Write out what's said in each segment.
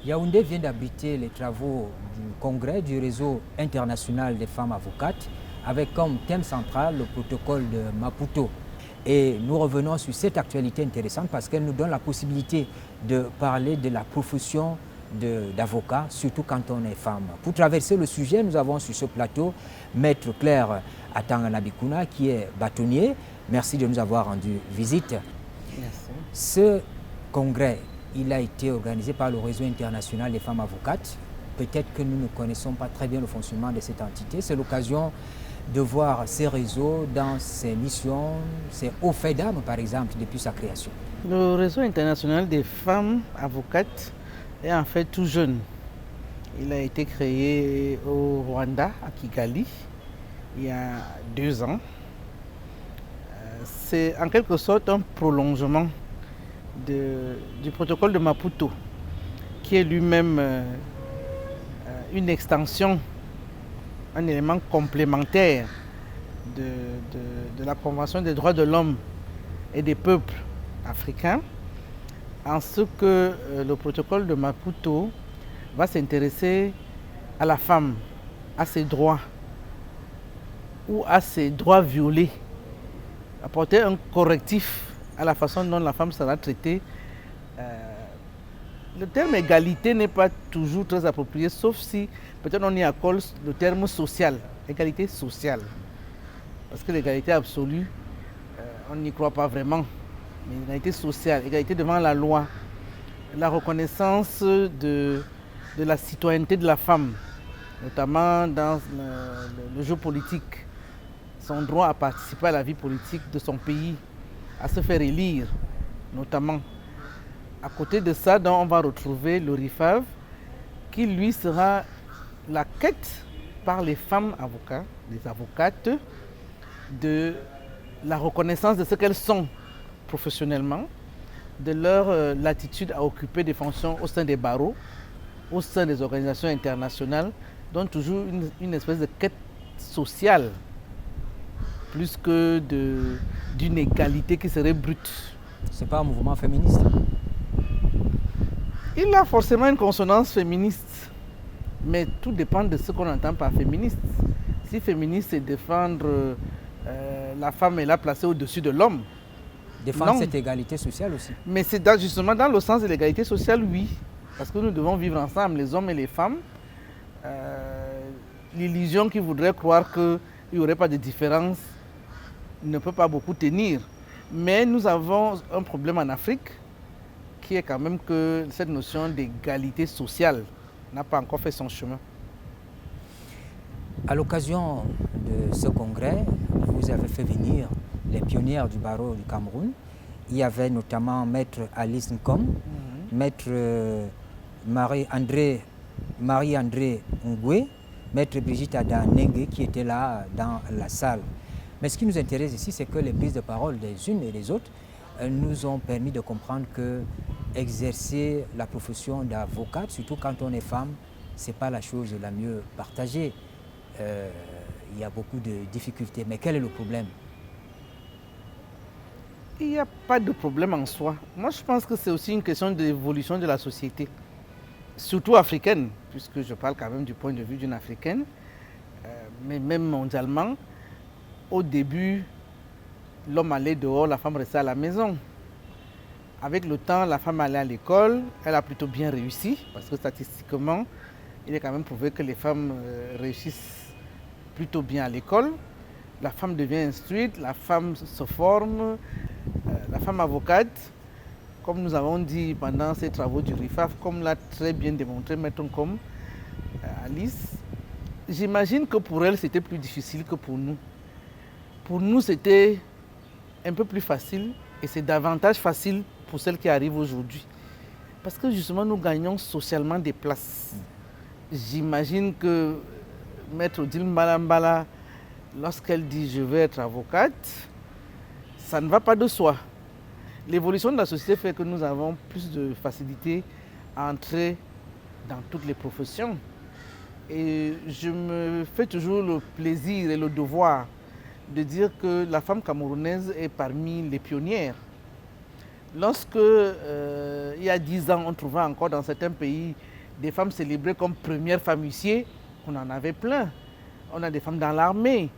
Yaoundé vient d'abriter les travaux du congrès du réseau international des femmes avocates avec comme thème central le protocole de Maputo. Et nous revenons sur cette actualité intéressante parce qu'elle nous donne la possibilité de parler de la profession d'avocat, surtout quand on est femme. Pour traverser le sujet, nous avons sur ce plateau Maître Claire Atanganabikuna qui est bâtonnier. Merci de nous avoir rendu visite. Merci. Ce congrès, il a été organisé par le réseau international des femmes avocates. Peut-être que nous ne connaissons pas très bien le fonctionnement de cette entité. C'est l'occasion de voir ces réseaux dans ses missions, ses hauts faits d'âme, par exemple, depuis sa création. Le réseau international des femmes avocates est en fait tout jeune. Il a été créé au Rwanda, à Kigali, il y a 2 ans. C'est en quelque sorte un prolongement du protocole de Maputo, qui est lui-même une extension, un élément complémentaire de la Convention des droits de l'homme et des peuples africains, en ce que le protocole de Maputo va s'intéresser à la femme, à ses droits ou à ses droits violés, apporter un correctif à la façon dont la femme sera traitée. Le terme égalité n'est pas toujours très approprié, sauf si peut-être on y accorde le terme social, égalité sociale. Parce que l'égalité absolue, on n'y croit pas vraiment. Mais l'égalité sociale, égalité devant la loi, la reconnaissance de la citoyenneté de la femme, notamment dans le jeu politique, son droit à participer à la vie politique de son pays, à se faire élire, notamment. À côté de ça, donc, on va retrouver le RIFAV, qui lui sera la quête par les femmes avocats, les avocates, de la reconnaissance de ce qu'elles sont professionnellement, de leur latitude à occuper des fonctions au sein des barreaux, au sein des organisations internationales, donc toujours une espèce de quête sociale, plus que d'une égalité qui serait brute. Ce n'est pas un mouvement féministe? Il a forcément une consonance féministe, mais tout dépend de ce qu'on entend par féministe. Si féministe, c'est défendre la femme et la placer au-dessus de l'homme. Défendre cette égalité sociale aussi. Mais c'est justement dans le sens de l'égalité sociale, oui. Parce que nous devons vivre ensemble, les hommes et les femmes. L'illusion qui voudrait croire qu'il n'y aurait pas de différence ne peut pas beaucoup tenir. Mais nous avons un problème en Afrique qui est quand même que cette notion d'égalité sociale n'a pas encore fait son chemin. À l'occasion de ce congrès, vous avez fait venir les pionnières du barreau du Cameroun. Il y avait notamment Maître Alice Nkom, Maître Marie-André Ngwe, Maître Brigitte Ada Nengue qui étaient là dans la salle. Mais ce qui nous intéresse ici, c'est que les prises de parole des unes et des autres nous ont permis de comprendre que exercer la profession d'avocate, surtout quand on est femme, ce n'est pas la chose la mieux partagée. Il y a beaucoup de difficultés. Mais quel est le problème? Il n'y a pas de problème en soi. Moi, je pense que c'est aussi une question d'évolution de la société, surtout africaine, puisque je parle quand même du point de vue d'une africaine, mais même mondialement. Au début, l'homme allait dehors, la femme restait à la maison. Avec le temps, la femme allait à l'école, elle a plutôt bien réussi, parce que statistiquement, il est quand même prouvé que les femmes réussissent plutôt bien à l'école. La femme devient instruite, la femme se forme, la femme avocate, comme nous avons dit pendant ces travaux du RIFAF, comme l'a très bien démontré Maître Nkom, Alice, j'imagine que pour elle, c'était plus difficile que pour nous. Pour nous, c'était un peu plus facile et c'est davantage facile pour celles qui arrivent aujourd'hui. Parce que justement, nous gagnons socialement des places. J'imagine que Maître Odile Mbalambala, lorsqu'elle dit « je veux être avocate », ça ne va pas de soi. L'évolution de la société fait que nous avons plus de facilité à entrer dans toutes les professions. Et je me fais toujours le plaisir et le devoir de dire que la femme camerounaise est parmi les pionnières. Lorsque, il y a 10 ans, on trouvait encore dans certains pays des femmes célébrées comme première femme huissier, on en avait plein. On a des femmes dans l'armée.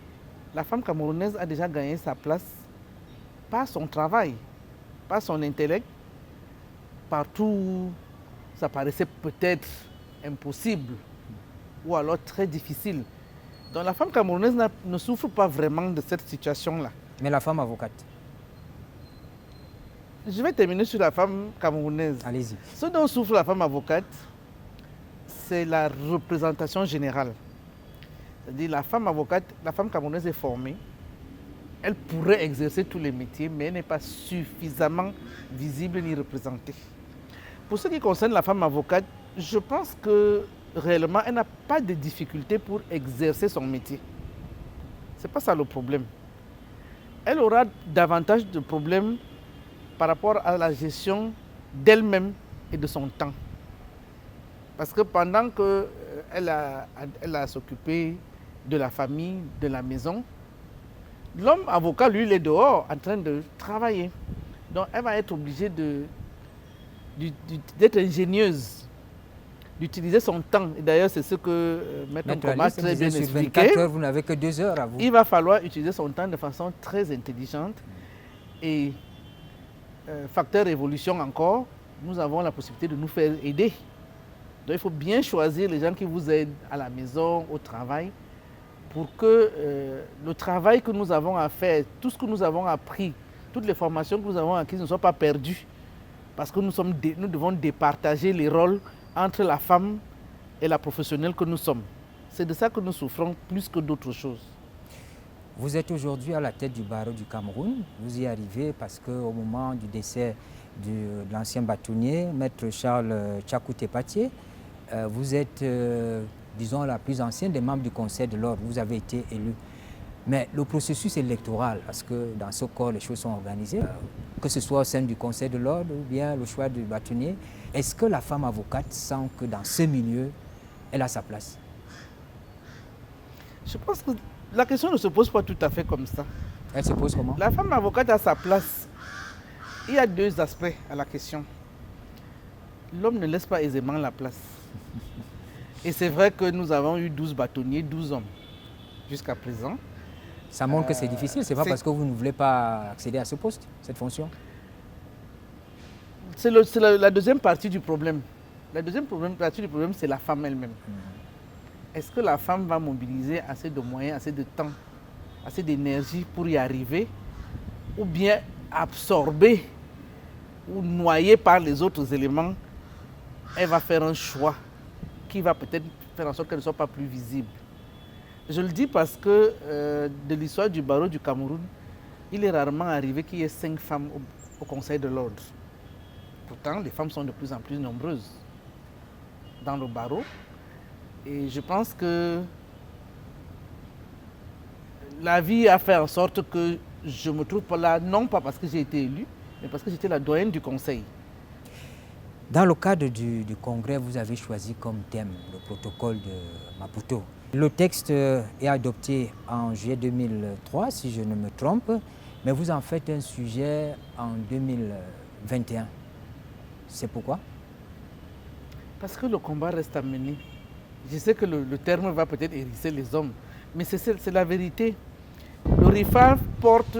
La femme camerounaise a déjà gagné sa place par son travail, par son intellect. Partout où ça paraissait peut-être impossible ou alors très difficile. Donc la femme camerounaise ne souffre pas vraiment de cette situation-là. Mais la femme avocate? Je vais terminer sur la femme camerounaise. Allez-y. Ce dont souffre la femme avocate, c'est la représentation générale. C'est-à-dire la femme avocate, la femme camerounaise est formée. Elle pourrait exercer tous les métiers, mais elle n'est pas suffisamment visible ni représentée. Pour ce qui concerne la femme avocate, je pense que réellement, elle n'a pas de difficulté pour exercer son métier. Ce n'est pas ça le problème. Elle aura davantage de problèmes par rapport à la gestion d'elle-même et de son temps. Parce que pendant qu'elle a à s'occuper de la famille, de la maison, l'homme avocat, lui, il est dehors en train de travailler. Donc elle va être obligée d'être ingénieuse, d'utiliser son temps. Et d'ailleurs, c'est ce que Maître Nkoma a très bien expliqué. Sur 24 heures, vous n'avez que 2 heures à vous. Il va falloir utiliser son temps de façon très intelligente. Et facteur évolution encore, nous avons la possibilité de nous faire aider. Donc il faut bien choisir les gens qui vous aident à la maison, au travail, pour que le travail que nous avons à faire, tout ce que nous avons appris, toutes les formations que nous avons acquises ne soient pas perdues. Parce que nous devons départager les rôles entre la femme et la professionnelle que nous sommes. C'est de ça que nous souffrons plus que d'autres choses. Vous êtes aujourd'hui à la tête du barreau du Cameroun. Vous y arrivez parce qu'au moment du décès de l'ancien bâtonnier, Maître Charles Tchakou Tepatié, vous êtes, disons, la plus ancienne des membres du Conseil de l'Ordre. Vous avez été élu. Mais le processus électoral, parce que dans ce corps, les choses sont organisées, que ce soit au sein du Conseil de l'Ordre ou bien le choix du bâtonnier, est-ce que la femme avocate sent que dans ce milieu, elle a sa place? Je pense que la question ne se pose pas tout à fait comme ça. Elle se pose comment? La femme avocate a sa place. Il y a 2 aspects à la question. L'homme ne laisse pas aisément la place. Et c'est vrai que nous avons eu 12 bâtonniers, 12 hommes jusqu'à présent. Ça montre que c'est difficile, c'est pas parce que vous ne voulez pas accéder à ce poste, cette fonction? C'est la deuxième partie du problème. La deuxième partie du problème, c'est la femme elle-même. Est-ce que la femme va mobiliser assez de moyens, assez de temps, assez d'énergie pour y arriver, ou bien absorber ou noyer par les autres éléments, elle va faire un choix qui va peut-être faire en sorte qu'elle ne soit pas plus visible. Je le dis parce que de l'histoire du barreau du Cameroun, il est rarement arrivé qu'il y ait 5 femmes au Conseil de l'Ordre. Pourtant, les femmes sont de plus en plus nombreuses dans le barreau. Et je pense que la vie a fait en sorte que je me trouve pas là, non pas parce que j'ai été élue, mais parce que j'étais la doyenne du Conseil. Dans le cadre du congrès, vous avez choisi comme thème le protocole de Maputo. Le texte est adopté en juillet 2003, si je ne me trompe, mais vous en faites un sujet en 2021. C'est pourquoi? Parce que le combat reste à mener. Je sais que le terme va peut-être hérisser les hommes, mais c'est la vérité. Le RIFA porte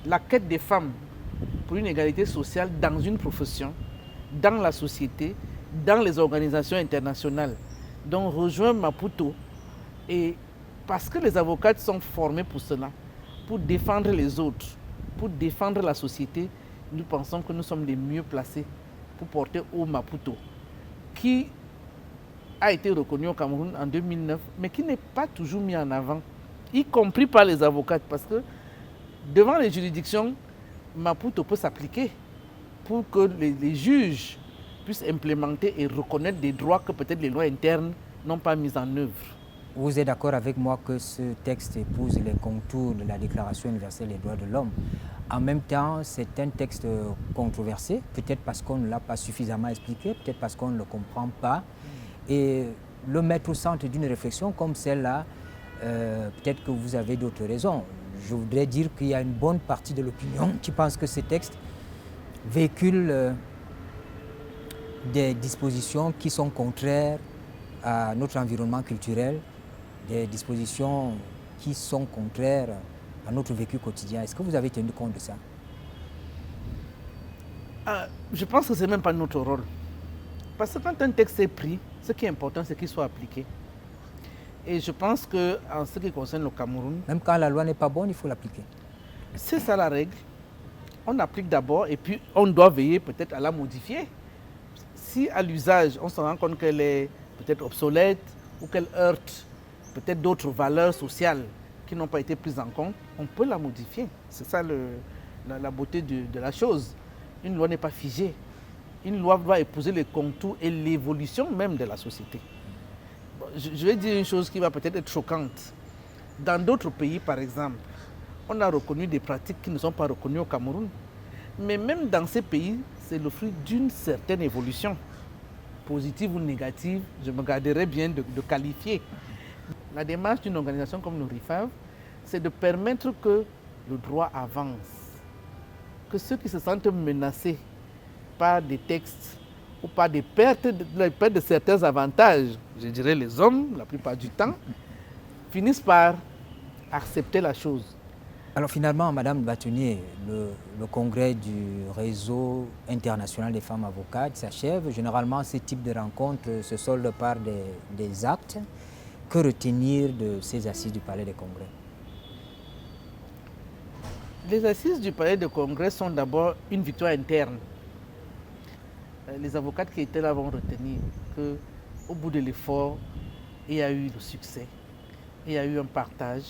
la quête des femmes pour une égalité sociale dans une profession, dans la société, dans les organisations internationales. Donc rejoint Maputo, et parce que les avocates sont formés pour cela, pour défendre les autres, pour défendre la société, nous pensons que nous sommes les mieux placés pour porter au Maputo, qui a été reconnu au Cameroun en 2009, mais qui n'est pas toujours mis en avant, y compris par les avocates, parce que devant les juridictions, Maputo peut s'appliquer pour que les juges puissent implémenter et reconnaître des droits que peut-être les lois internes n'ont pas mis en œuvre. Vous êtes d'accord avec moi que ce texte épouse les contours de la Déclaration universelle des droits de l'homme. En même temps, c'est un texte controversé, peut-être parce qu'on ne l'a pas suffisamment expliqué, peut-être parce qu'on ne le comprend pas. Et le mettre au centre d'une réflexion comme celle-là, peut-être que vous avez d'autres raisons. Je voudrais dire qu'il y a une bonne partie de l'opinion qui pense que ce texte véhicule des dispositions qui sont contraires à notre environnement culturel, des dispositions qui sont contraires à notre vécu quotidien. Est-ce que vous avez tenu compte de ça? Je pense que ce n'est même pas notre rôle. Parce que quand un texte est pris, ce qui est important, c'est qu'il soit appliqué. Et je pense qu'en ce qui concerne le Cameroun... Même quand la loi n'est pas bonne, il faut l'appliquer. C'est ça la règle. On applique d'abord et puis on doit veiller peut-être à la modifier. Si à l'usage, on se rend compte qu'elle est peut-être obsolète ou qu'elle heurte peut-être d'autres valeurs sociales qui n'ont pas été prises en compte, on peut la modifier. C'est ça la beauté de la chose. Une loi n'est pas figée. Une loi doit épouser les contours et l'évolution même de la société. Bon, je vais dire une chose qui va peut-être être choquante. Dans d'autres pays, par exemple, on a reconnu des pratiques qui ne sont pas reconnues au Cameroun. Mais même dans ces pays, c'est le fruit d'une certaine évolution, positive ou négative, je me garderai bien de qualifier. La démarche d'une organisation comme le RIFAV, c'est de permettre que le droit avance, que ceux qui se sentent menacés par des textes ou par des pertes de certains avantages, je dirais les hommes la plupart du temps, finissent par accepter la chose. Alors finalement, Madame Bâtonnier, le congrès du réseau international des femmes avocates s'achève. Généralement, ce type de rencontres se solde par des actes. Que retenir de ces assises du Palais des Congrès? Les assises du Palais des Congrès sont d'abord une victoire interne. Les avocates qui étaient là vont retenir qu'au bout de l'effort, il y a eu le succès, il y a eu un partage.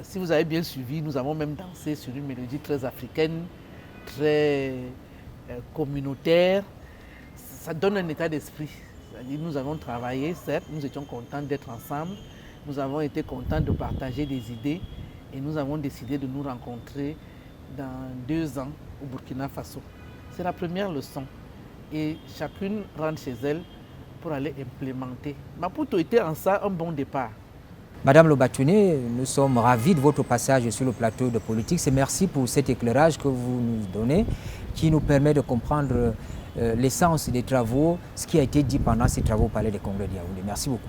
Si vous avez bien suivi, nous avons même dansé sur une mélodie très africaine, très communautaire. Ça donne un état d'esprit. Nous avons travaillé, certes, nous étions contents d'être ensemble, nous avons été contents de partager des idées et nous avons décidé de nous rencontrer dans 2 ans au Burkina Faso. C'est la première leçon et chacune rentre chez elle pour aller implémenter. Maputo était en ça un bon départ. Madame Le Bâtonnier, nous sommes ravis de votre passage sur le plateau de Politique. Et merci pour cet éclairage que vous nous donnez, qui nous permet de comprendre l'essence des travaux, ce qui a été dit pendant ces travaux au Palais des Congrès de Yaoundé. Merci beaucoup.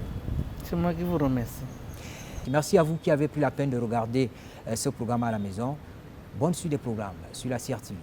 C'est moi qui vous remercie. Merci à vous qui avez pris la peine de regarder ce programme à la maison. Bonne suite des programmes sur la CRTV.